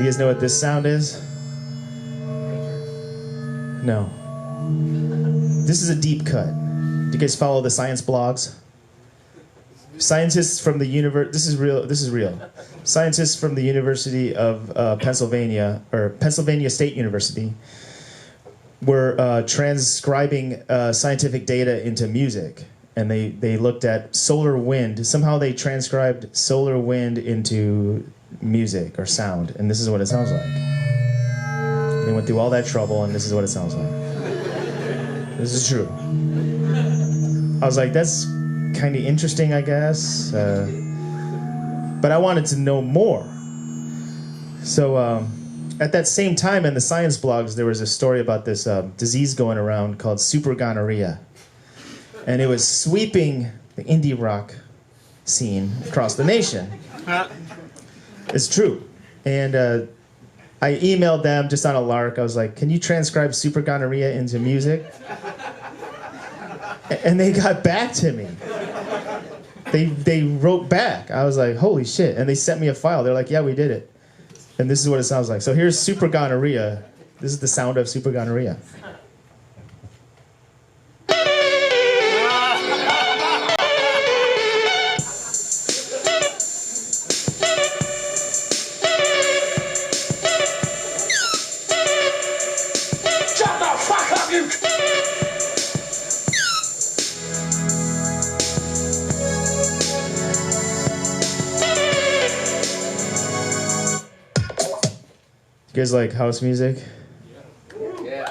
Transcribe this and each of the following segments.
You guys know what this sound is? No. This is a deep cut. Do you guys follow the science blogs? Scientists from the this is real. Scientists from the University of Pennsylvania, or Pennsylvania State University, were transcribing scientific data into music. And they looked at solar wind. Somehow they transcribed solar wind into music or sound. And this is what it sounds like. They went through all that trouble, and this is what it sounds like. This is true. I was like, that's kind of interesting, I guess. But I wanted to know more. So at that same time in the science blogs, there was a story about this disease going around called super gonorrhea. And it was sweeping the indie rock scene across the nation. It's true. And I emailed them just on a lark. I was like, can you transcribe super gonorrhea into music? And they got back to me. They wrote back. I was like, holy shit. And they sent me a file. They're like, yeah, we did it. And this is what it sounds like. So here's super gonorrhea. This is the sound of super gonorrhea. You guys like house music? Yeah.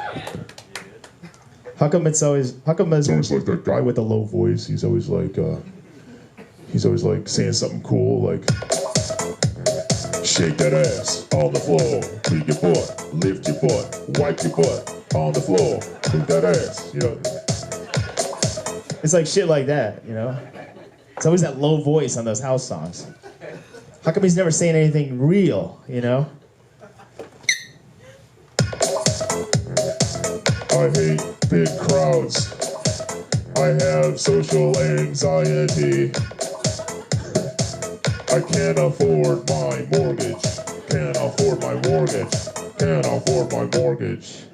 How come it's always like that guy with the low voice? He's always like saying something cool, like shake that ass on the floor, beat your butt, lift your butt, wipe your butt on the floor, move that ass, you know. It's like shit like that, you know. It's always that low voice on those house songs. How come he's never saying anything real, you know? I hate big crowds. I have social anxiety. I can't afford my mortgage. Can't afford my mortgage. Can't afford my mortgage.